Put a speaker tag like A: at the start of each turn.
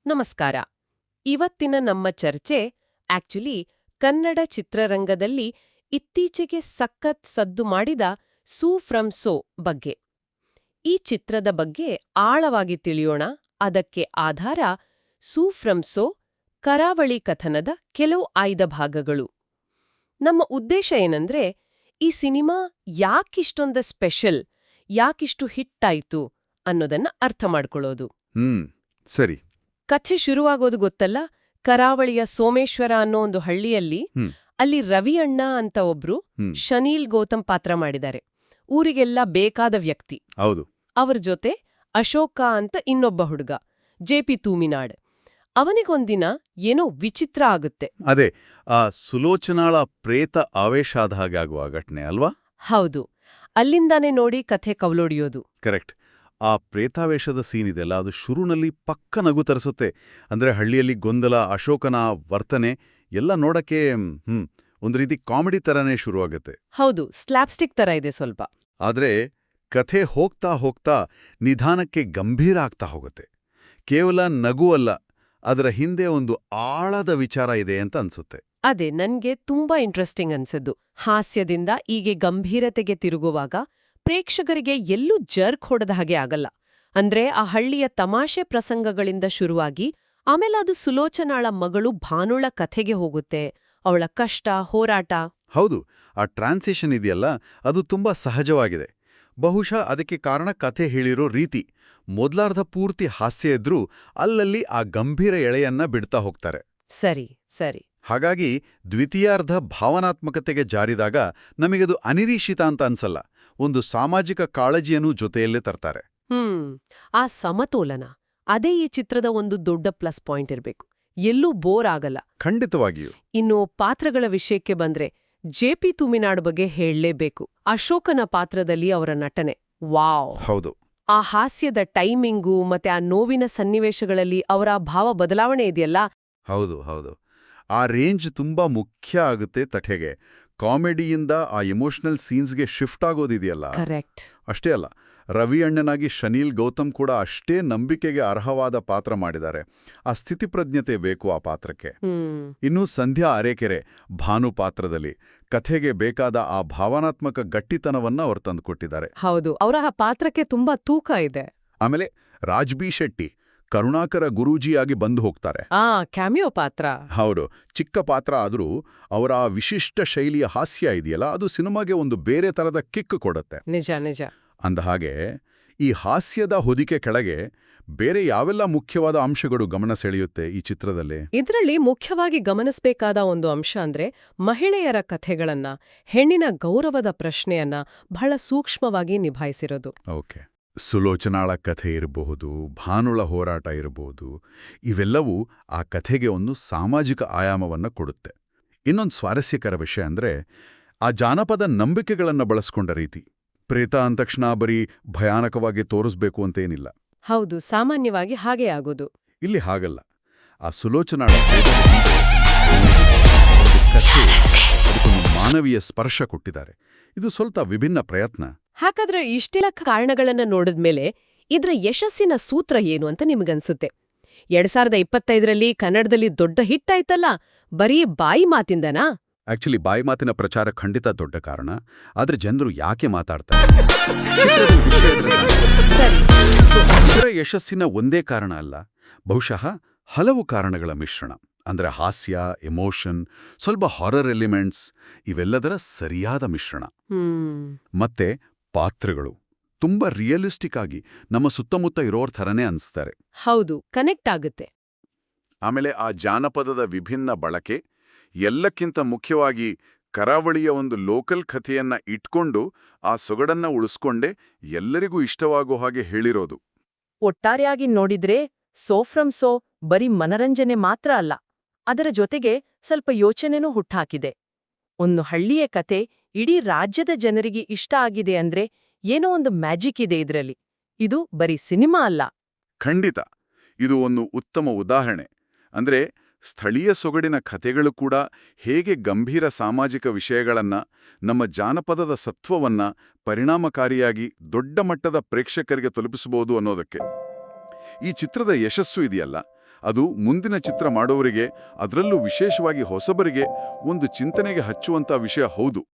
A: ನಮಸ್ಕಾರ. ಇವತ್ತಿನ ನಮ್ಮ ಚರ್ಚೆ ಆಕ್ಚುಲಿ ಕನ್ನಡ ಚಿತ್ರರಂಗದಲ್ಲಿ ಇತ್ತೀಚೆಗೆ ಸಖತ್ ಸದ್ದು ಮಾಡಿದ ಸೂ ಫ್ರಮ್ ಸೋ ಬಗ್ಗೆ. ಈ ಚಿತ್ರದ ಬಗ್ಗೆ ಆಳವಾಗಿ ತಿಳಿಯೋಣ. ಅದಕ್ಕೆ ಆಧಾರ ಸೂ ಫ್ರಮ್ ಸೋ ಕರಾವಳಿ ಕಥನದ ಕೆಲವು ಆಯ್ದ ಭಾಗಗಳು. ನಮ್ಮ ಉದ್ದೇಶ ಏನಂದ್ರೆ, ಈ ಸಿನಿಮಾ ಯಾಕಿಷ್ಟೊಂದ ಸ್ಪೆಷಲ್, ಯಾಕಿಷ್ಟು ಹಿಟ್ಟಾಯ್ತು ಅನ್ನೋದನ್ನ ಅರ್ಥ ಮಾಡ್ಕೊಳ್ಳೋದು.
B: ಸರಿ.
A: ಕಥೆ ಶುರುವಾಗೋದು ಗೊತ್ತಲ್ಲ, ಕರಾವಳಿಯ ಸೋಮೇಶ್ವರ ಅನ್ನೋ ಒಂದು ಹಳ್ಳಿಯಲ್ಲಿ. ಅಲ್ಲಿ ರವಿ ಅಣ್ಣ ಅಂತ ಒಬ್ರು ಶನೀಲ್ ಗೌತಮ್ ಪಾತ್ರ ಮಾಡಿದ್ದಾರೆ. ಊರಿಗೆಲ್ಲ ಬೇಕಾದ ವ್ಯಕ್ತಿ.
B: ಹೌದು.
A: ಅವ್ರ ಜೊತೆ ಅಶೋಕ ಅಂತ ಇನ್ನೊಬ್ಬ ಹುಡುಗ, ಜೆ.ಪಿ. ತೂಮಿನಾಡ್. ಅವನಿಗೊಂದಿನ ಏನೋ ವಿಚಿತ್ರ ಆಗುತ್ತೆ.
B: ಅದೇ ಆ ಸುಲೋಚನಾಳ ಪ್ರೇತ ಆವೇಶ ಆದ ಹಾಗೆ ಆಗುವ ಘಟನೆ ಅಲ್ವಾ?
A: ಹೌದು, ಅಲ್ಲಿಂದಾನೇ ನೋಡಿ ಕಥೆ ಕವಲೊಡಿಯೋದು.
B: ಕರೆಕ್ಟ್. ಆ ಪ್ರೇತಾವೇಶದ ಸೀನ್ ಇದೆಲ್ಲ, ಅದು ಶುರುನಲ್ಲಿ ಪಕ್ಕ ನಗು ತರಿಸುತ್ತೆ. ಅಂದ್ರೆ ಹಳ್ಳಿಯಲ್ಲಿ ಗೊಂದಲ, ಅಶೋಕನ ವರ್ತನೆ ಎಲ್ಲ ನೋಡಕ್ಕೆ ಒಂದು ರೀತಿ ಕಾಮಿಡಿ ತರನೇ ಶುರುವಾಗುತ್ತೆ.
A: ಹೌದು, ಸ್ಲ್ಯಾಪ್ಸ್ಟಿಕ್ ತರ ಇದೆ ಸ್ವಲ್ಪ.
B: ಆದ್ರೆ ಕಥೆ ಹೋಗ್ತಾ ಹೋಗ್ತಾ ನಿಧಾನಕ್ಕೆ ಗಂಭೀರ ಆಗ್ತಾ ಹೋಗುತ್ತೆ. ಕೇವಲ ನಗು ಅಲ್ಲ, ಅದರ ಹಿಂದೆ ಒಂದು ಆಳದ ವಿಚಾರ ಇದೆ ಅಂತ ಅನ್ಸುತ್ತೆ.
A: ಅದೇ ನನ್ಗೆ ತುಂಬಾ ಇಂಟ್ರೆಸ್ಟಿಂಗ್ ಅನ್ಸದ್ದು. ಹಾಸ್ಯದಿಂದ ಹೀಗೆ ಗಂಭೀರತೆಗೆ ತಿರುಗುವಾಗ ಪ್ರೇಕ್ಷಕರಿಗೆ ಎಲ್ಲೂ ಜರ್ಕ್ ಹೊಡೆದ ಹಾಗೆ ಆಗಲ್ಲ. ಅಂದ್ರೆ ಆ ಹಳ್ಳಿಯ ತಮಾಷೆ ಪ್ರಸಂಗಗಳಿಂದ ಶುರುವಾಗಿ ಆಮೇಲೆ ಅದು ಸುಲೋಚನಾಳ ಮಗಳು ಭಾನುಳ ಕಥೆಗೆ ಹೋಗುತ್ತೆ. ಅವಳ ಕಷ್ಟ, ಹೋರಾಟ.
B: ಹೌದು, ಆ ಟ್ರಾನ್ಸಿಷನ್ ಇದೆಯಲ್ಲ, ಅದು ತುಂಬಾ ಸಹಜವಾಗಿದೆ. ಬಹುಶಃ ಅದಕ್ಕೆ ಕಾರಣ ಕಥೆ ಹೇಳಿರೋ ರೀತಿ. ಮೊದ್ಲಾರ್ಧ ಪೂರ್ತಿ ಹಾಸ್ಯ ಇದ್ರೂ ಅಲ್ಲಲ್ಲಿ ಆ ಗಂಭೀರ ಎಳೆಯನ್ನ ಬಿಡ್ತಾ ಹೋಗ್ತಾರೆ.
A: ಸರಿ ಸರಿ.
B: ಹಾಗಾಗಿ ದ್ವಿತೀಯಾರ್ಧ ಭಾವನಾತ್ಮಕತೆಗೆ ಜಾರಿದಾಗ ನಮಗದು ಅನಿರೀಕ್ಷಿತ ಅಂತ ಅನ್ಸಲ್ಲ. ಒಂದು ಸಾಮಾಜಿಕ ಕಾಳಜಿಯನ್ನು ಜೊತೆಯಲ್ಲೇ ತರ್ತಾರೆ.
A: ಆ ಸಮತೋಲನ, ಅದೇ ಈ ಚಿತ್ರದ ಒಂದು ದೊಡ್ಡ ಪ್ಲಸ್ ಪಾಯಿಂಟ್ ಇರ್ಬೇಕು. ಎಲ್ಲೂ ಬೋರ್ ಆಗಲ್ಲ.
B: ಖಂಡಿತವಾಗಿಯೂ.
A: ಇನ್ನು ಪಾತ್ರಗಳ ವಿಷಯಕ್ಕೆ ಬಂದ್ರೆ ಜೆ.ಪಿ. ತೂಮಿನಾಡ್ ಬಗ್ಗೆ ಹೇಳಲೇಬೇಕು. ಅಶೋಕನ ಪಾತ್ರದಲ್ಲಿ ಅವರ ನಟನೆ ವಾವ್.
B: ಹೌದು.
A: ಆ ಹಾಸ್ಯದ ಟೈಮಿಂಗು ಮತ್ತೆ ಆ ನೋವಿನ ಸನ್ನಿವೇಶಗಳಲ್ಲಿ ಅವರ ಭಾವ ಬದಲಾವಣೆ ಇದೆಯಲ್ಲ.
B: ಹೌದು ಹೌದು. ಆ ರೇಂಜ್ ತುಂಬಾ ಮುಖ್ಯ ಆಗುತ್ತೆ ಕಥೆಗೆ. ಕಾಮಿಡಿಯಿಂದ ಆ ಎಮೋಷನಲ್ ಸೀನ್ಸ್ಗೆ ಶಿಫ್ಟ್ ಆಗೋದಿದೆಯಲ್ಲ.
A: ಕರೆಕ್ಟ್.
B: ಅಷ್ಟೇ ಅಲ್ಲ, ರವಿ ಅಣ್ಣನಾಗಿ ಶನೀಲ್ ಗೌತಮ್ ಕೂಡ ಅಷ್ಟೇ ನಂಬಿಕೆಗೆ ಅರ್ಹವಾದ ಪಾತ್ರ ಮಾಡಿದ್ದಾರೆ. ಆ ಸ್ಥಿತಿಪ್ರಜ್ಞತೆ ಬೇಕು ಆ ಪಾತ್ರಕ್ಕೆ. ಇನ್ನು ಸಂಧ್ಯಾ ಅರೇಕೆರೆ ಭಾನು ಪಾತ್ರದಲ್ಲಿ ಕಥೆಗೆ ಬೇಕಾದ ಆ ಭಾವನಾತ್ಮಕ ಗಟ್ಟಿತನವನ್ನ ಅವರು ತಂದುಕೊಟ್ಟಿದ್ದಾರೆ.
A: ಹೌದು, ಅವರ ಪಾತ್ರಕ್ಕೆ ತುಂಬಾ ತೂಕ ಇದೆ.
B: ಆಮೇಲೆ ರಾಜ್ ಬಿ ಶೆಟ್ಟಿ ಕರುಣಾಕರ ಗುರೂಜಿಯಾಗಿ ಬಂದು ಹೋಗ್ತಾರೆ.
A: ಕ್ಯಾಮಿಯೋ ಪಾತ್ರ.
B: ಹೌದು, ಚಿಕ್ಕ ಪಾತ್ರ ಆದರೂ ಅವರ ಆ ವಿಶಿಷ್ಟ ಶೈಲಿಯ ಹಾಸ್ಯ ಇದೆಯಲ್ಲ, ಅದು ಸಿನಿಮಾಗೆ ಒಂದು ಬೇರೆ ತರದ ಕಿಕ್ ಕೊಡುತ್ತೆ.
A: ನಿಜ ನಿಜ.
B: ಅಂದಹಾಗೆ ಈ ಹಾಸ್ಯದ ಹೊದಿಕೆ ಕೆಳಗೆ ಬೇರೆ ಯಾವೆಲ್ಲ ಮುಖ್ಯವಾದ ಅಂಶಗಳು ಗಮನ ಸೆಳೆಯುತ್ತೆ ಈ ಚಿತ್ರದಲ್ಲಿ?
A: ಇದರಲ್ಲಿ ಮುಖ್ಯವಾಗಿ ಗಮನಿಸಬೇಕಾದ ಒಂದು ಅಂಶ ಅಂದ್ರೆ ಮಹಿಳೆಯರ ಕಥೆಗಳನ್ನ, ಹೆಣ್ಣಿನ ಗೌರವದ ಪ್ರಶ್ನೆಯನ್ನ ಬಹಳ ಸೂಕ್ಷ್ಮವಾಗಿ ನಿಭಾಯಿಸಿರೋದು.
B: ಓಕೆ. ಸುಲೋಚನಾಳ ಕಥೆ ಇರಬಹುದು, ಭಾನುಳ ಹೋರಾಟ ಇರಬಹುದು, ಇವೆಲ್ಲವೂ ಆ ಕಥೆಗೆ ಒಂದು ಸಾಮಾಜಿಕ ಆಯಾಮವನ್ನು ಕೊಡುತ್ತೆ. ಇನ್ನೊಂದು ಸ್ವಾರಸ್ಯಕರ ವಿಷಯ ಅಂದ್ರೆ ಆ ಜಾನಪದ ನಂಬಿಕೆಗಳನ್ನು ಬಳಸ್ಕೊಂಡ ರೀತಿ. ಪ್ರೇತ ಅಂತಕ್ಷಣ ಬರೀ ಭಯಾನಕವಾಗಿ ತೋರಿಸ್ಬೇಕು ಅಂತೇನಿಲ್ಲ.
A: ಹೌದು, ಸಾಮಾನ್ಯವಾಗಿ ಹಾಗೆ ಆಗೋದು.
B: ಇಲ್ಲಿ ಹಾಗಲ್ಲ. ಆ ಸುಲೋಚನಾಳ ಕಥೆ ಅದಕ್ಕೊಂದು ಮಾನವೀಯ ಸ್ಪರ್ಶ ಕೊಟ್ಟಿದ್ದಾರೆ. ಇದು ಸ್ವಲ್ಪ ವಿಭಿನ್ನ ಪ್ರಯತ್ನ.
A: ಹಾಗಾದ್ರೆ ಇಷ್ಟೆಲ್ಲ ಕಾರಣಗಳನ್ನ ನೋಡಿದ್ಮೇಲೆ ಇದ್ರ ಯಶಸ್ಸಿನ ಸೂತ್ರ ಏನು ಅಂತ ನಿಮಗನ್ಸುತ್ತೆ? 2025ರಲ್ಲಿ ಕನ್ನಡದಲ್ಲಿ ದೊಡ್ಡ ಹಿಟ್ ಆಯ್ತಲ್ಲ, ಬರೀ ಬಾಯಿ ಮಾತಿಂದನಾ?
B: ಆಕ್ಚುಲಿ ಬಾಯಿ ಮಾತಿನ ಪ್ರಚಾರ ಖಂಡಿತ ದೊಡ್ಡ ಕಾರಣ. ಆದ್ರೆ ಜನರು ಯಾಕೆ ಮಾತಾಡ್ತಾರೆ? ಇದರ ಯಶಸ್ಸಿನ ಒಂದೇ ಕಾರಣ ಅಲ್ಲ, ಬಹುಶಃ ಹಲವು ಕಾರಣಗಳ ಮಿಶ್ರಣ. ಅಂದ್ರೆ ಹಾಸ್ಯ, ಎಮೋಷನ್, ಸ್ವಲ್ಪ ಹಾರರ್ ಎಲಿಮೆಂಟ್ಸ್, ಇವೆಲ್ಲದರ ಸರಿಯಾದ ಮಿಶ್ರಣ. ಮತ್ತೆ ಪಾತ್ರಗಳು ತುಂಬಾ ರಿಯಲಿಸ್ಟಿಕ್ ಆಗಿ ನಮ್ಮ ಸುತ್ತಮುತ್ತ ಇರೋರ್ ಥರನೇ ಅನ್ಸ್ತಾರೆ.
A: ಹೌದು, ಕನೆಕ್ಟ್ ಆಗುತ್ತೆ.
B: ಆಮೇಲೆ ಆ ಜಾನಪದದ ವಿಭಿನ್ನ ಬಳಕೆ, ಎಲ್ಲಕ್ಕಿಂತ ಮುಖ್ಯವಾಗಿ ಕರಾವಳಿಯ ಒಂದು ಲೋಕಲ್ ಕಥೆಯನ್ನ ಇಟ್ಕೊಂಡು ಆ ಸೊಗಡನ್ನ ಉಳಿಸ್ಕೊಂಡೆ ಎಲ್ಲರಿಗೂ ಇಷ್ಟವಾಗೋ ಹಾಗೆ ಹೇಳಿರೋದು.
A: ಒಟ್ಟಾರೆಯಾಗಿ ನೋಡಿದ್ರೆ ಸೋ ಫ್ರಮ್ ಸೋ ಬರೀ ಮನರಂಜನೆ ಮಾತ್ರ ಅಲ್ಲ, ಅದರ ಜೊತೆಗೆ ಸ್ವಲ್ಪ ಯೋಚನೆನೂ ಹುಟ್ಟಾಕಿದೆ. ಒಂದು ಹಳ್ಳಿಯ ಕತೆ ಇಡೀ ರಾಜ್ಯದ ಜನರಿಗೆ ಇಷ್ಟ ಆಗಿದೆ ಅಂದ್ರೆ ಏನೋ ಒಂದು ಮ್ಯಾಜಿಕ್ ಇದೆ ಇದರಲ್ಲಿ. ಇದು ಬರೀ ಸಿನಿಮಾ ಅಲ್ಲ.
B: ಖಂಡಿತ ಇದು ಒಂದು ಉತ್ತಮ ಉದಾಹರಣೆ. ಅಂದ್ರೆ ಸ್ಥಳೀಯ ಸೊಗಡಿನ ಕಥೆಗಳು ಕೂಡ ಹೇಗೆ ಗಂಭೀರ ಸಾಮಾಜಿಕ ವಿಷಯಗಳನ್ನ, ನಮ್ಮ ಜಾನಪದದ ಸತ್ವವನ್ನ ಪರಿಣಾಮಕಾರಿಯಾಗಿ ದೊಡ್ಡ ಮಟ್ಟದ ಪ್ರೇಕ್ಷಕರಿಗೆ ತಲುಪಿಸಬಹುದು ಅನ್ನೋದಕ್ಕೆ. ಈ ಚಿತ್ರದ ಯಶಸ್ಸು ಇದೆಯಲ್ಲ, ಅದು ಮುಂದಿನ ಚಿತ್ರ ಮಾಡೋವರಿಗೆ, ಅದರಲ್ಲೂ ವಿಶೇಷವಾಗಿ ಹೊಸಬರಿಗೆ ಒಂದು ಚಿಂತನೆಗೆ ಹಚ್ಚುವಂಥ ವಿಷಯ ಹೌದು.